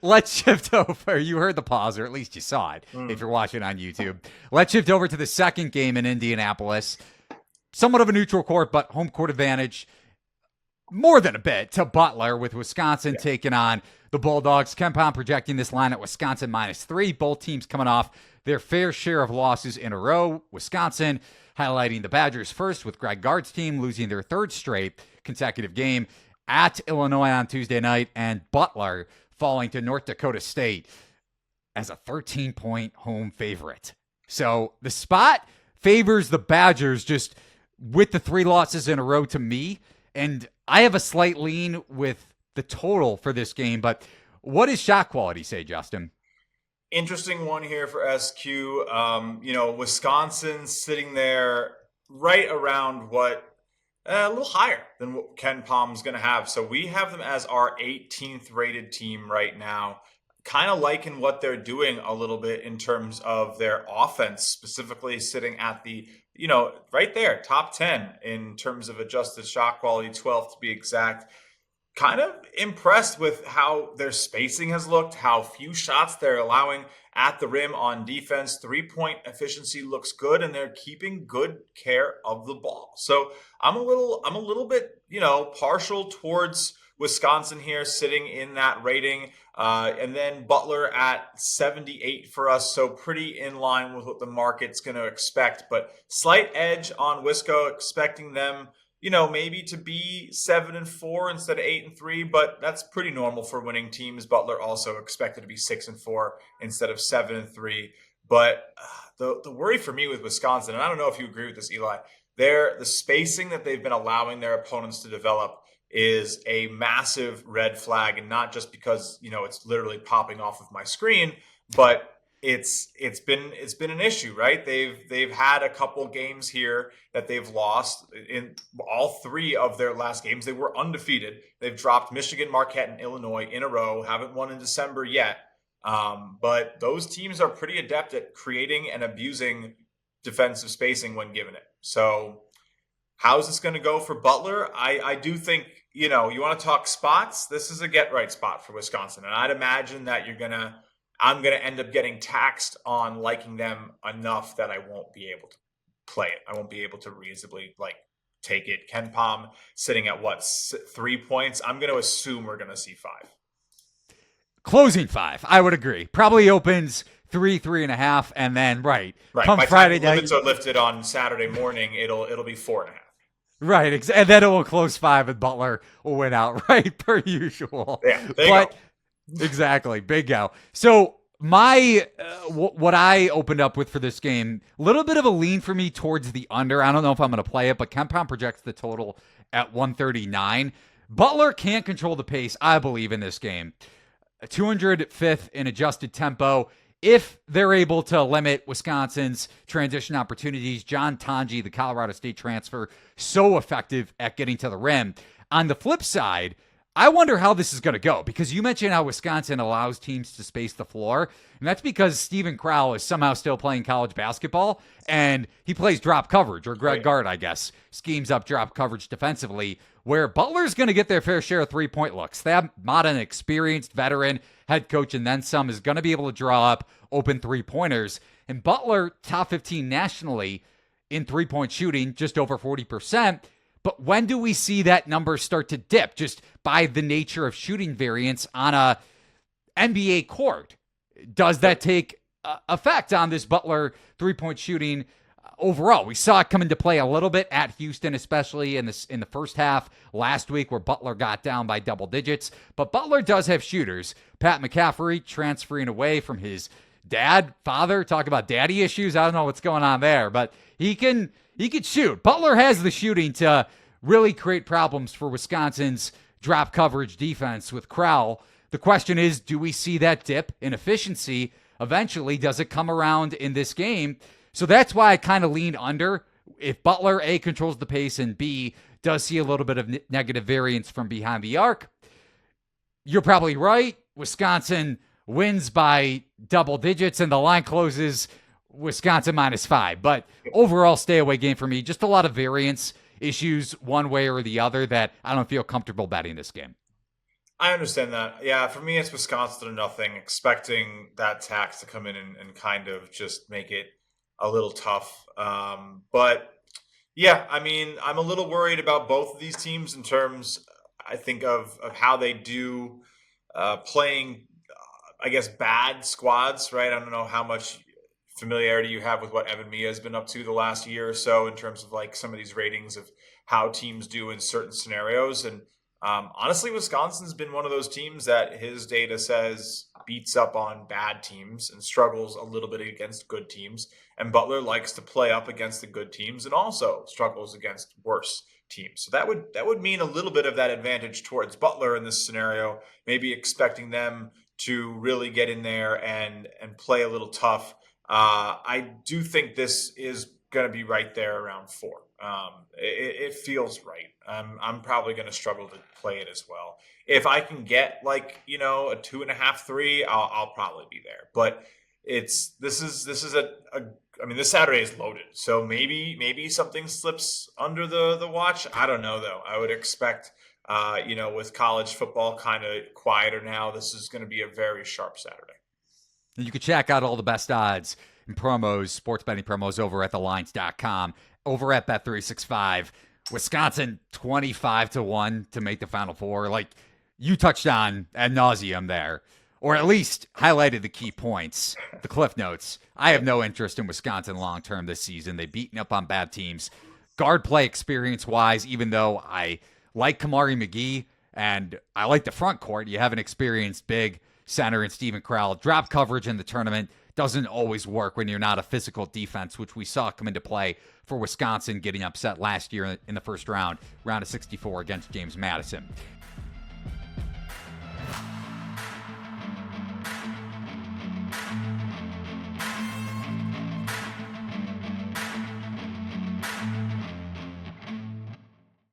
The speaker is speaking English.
let's shift over. You heard the pause, or at least you saw it if you're watching on YouTube. Let's shift over to the second game in Indianapolis. Somewhat of a neutral court, but home court advantage more than a bit to Butler, with Wisconsin taking on the Bulldogs. KenPom projecting this line at Wisconsin -3. Both teams coming off their fair share of losses in a row. Wisconsin highlighting the Badgers first, with Greg Gard's team losing their third straight consecutive game at Illinois on Tuesday night, and Butler falling to North Dakota State as a 13-point home favorite. So the spot favors the Badgers just with the 3 losses in a row to me. And I have a slight lean with the total for this game, but what does shot quality say, Justin? Interesting one here for SQ. Wisconsin sitting there right around a little higher than what KenPom's going to have. So we have them as our 18th rated team right now. Kind of liking what they're doing a little bit in terms of their offense, specifically sitting at the, right there, top 10 in terms of adjusted shot quality, 12th to be exact. Kind of impressed with how their spacing has looked, how few shots they're allowing at the rim on defense. 3-point efficiency looks good, and they're keeping good care of the ball. So I'm a little bit, partial towards Wisconsin here, sitting in that rating. And then Butler at 78 for us. So pretty in line with what the market's going to expect, but slight edge on Wisco, expecting them maybe to be 7-4 instead of 8-3, but that's pretty normal for winning teams. Butler also expected to be 6-4 instead of 7-3. But the worry for me with Wisconsin, and I don't know if you agree with this, Eli, the spacing that they've been allowing their opponents to develop is a massive red flag, and not just because it's literally popping off of my screen, but it's been an issue, right? They've had a couple games here that they've lost. In all 3 of their last games, they were undefeated. They've dropped Michigan, Marquette, and Illinois in a row. Haven't won in December yet. But those teams are pretty adept at creating and abusing defensive spacing when given it. So how's this going to go for Butler? I do think, you want to talk spots. This is a get right spot for Wisconsin. And I'd imagine that I'm going to end up getting taxed on liking them enough that I won't be able to play it. I won't be able to reasonably take it. KenPom sitting at 3 points. I'm going to assume we're going to see 5. Closing 5. I would agree. Probably opens 3.5, and then come By Friday time the night. limits are lifted on Saturday morning, it'll be 4.5. Right, and then it will close 5, and Butler will win outright per usual. Yeah, there you go. Exactly, bingo. So my what I opened up with for this game, a little bit of a lean for me towards the under. I don't know if I'm going to play it, but KenPom projects the total at 139. Butler can't control the pace, I believe, in this game. 205th in adjusted tempo. If they're able to limit Wisconsin's transition opportunities, John Tanji, the Colorado State transfer, so effective at getting to the rim. On the flip side, I wonder how this is going to go, because you mentioned how Wisconsin allows teams to space the floor, and that's because Steven Crowell is somehow still playing college basketball, and he plays drop coverage, or Greg Gard, I guess, schemes up drop coverage defensively, where Butler's going to get their fair share of 3-point looks. Thad Matta, an experienced veteran head coach and then some, is going to be able to draw up open 3-pointers, and Butler, top 15 nationally in 3-point shooting, just over 40%. But when do we see that number start to dip, just by the nature of shooting variance on a NBA court? Does that take effect on this Butler 3-point shooting overall? We saw it come into play a little bit at Houston, especially in the first half last week, where Butler got down by double digits. But Butler does have shooters. Pat McCaffrey transferring away from his father. Talk about daddy issues. I don't know what's going on there, but he could shoot. Butler has the shooting to really create problems for Wisconsin's drop coverage defense with Crowell. The question is, do we see that dip in efficiency eventually? Does it come around in this game? So that's why I kind of lean under. If Butler, A, controls the pace, and B, does see a little bit of negative variance from behind the arc, you're probably right. Wisconsin wins by double digits, and the line closes Wisconsin -5. But overall, stay away game for me. Just a lot of variance issues one way or the other that I don't feel comfortable betting this game. I understand that. Yeah, for me, it's Wisconsin or nothing, expecting that tax to come in and kind of just make it a little tough. But yeah, I mean, I'm a little worried about both of these teams in terms, I think, of how they do playing, I guess, bad squads, right? I don't know how much familiarity you have with what Evan Mia has been up to the last year or so in terms of like some of these ratings of how teams do in certain scenarios. And honestly, Wisconsin's been one of those teams that his data says beats up on bad teams and struggles a little bit against good teams. And Butler likes to play up against the good teams and also struggles against worse teams. So that would mean a little bit of that advantage towards Butler in this scenario, maybe expecting them to really get in there and play a little tough. I do think this is going to be right there around 4. It feels right. I'm probably going to struggle to play it as well. If I can get like a 2.5, 3, I'll probably be there. But this is I mean, this Saturday is loaded, so maybe something slips under the watch. I don't know though. I would expect with college football kind of quieter now, this is going to be a very sharp Saturday. And you can check out all the best odds and promos, sports betting promos over at thelines.com. Over at Bet365, Wisconsin 25-1 to make the Final Four. Like you touched on ad nauseum there, or at least highlighted the key points, the cliff notes. I have no interest in Wisconsin long term this season. They've beaten up on bad teams. Guard play experience wise, even though I like Kamari McGee and I like the front court, you have an experienced big center in Steven Crowell. Drop coverage in the tournament doesn't always work when you're not a physical defense, which we saw come into play for Wisconsin getting upset last year in the first round of 64 against James Madison.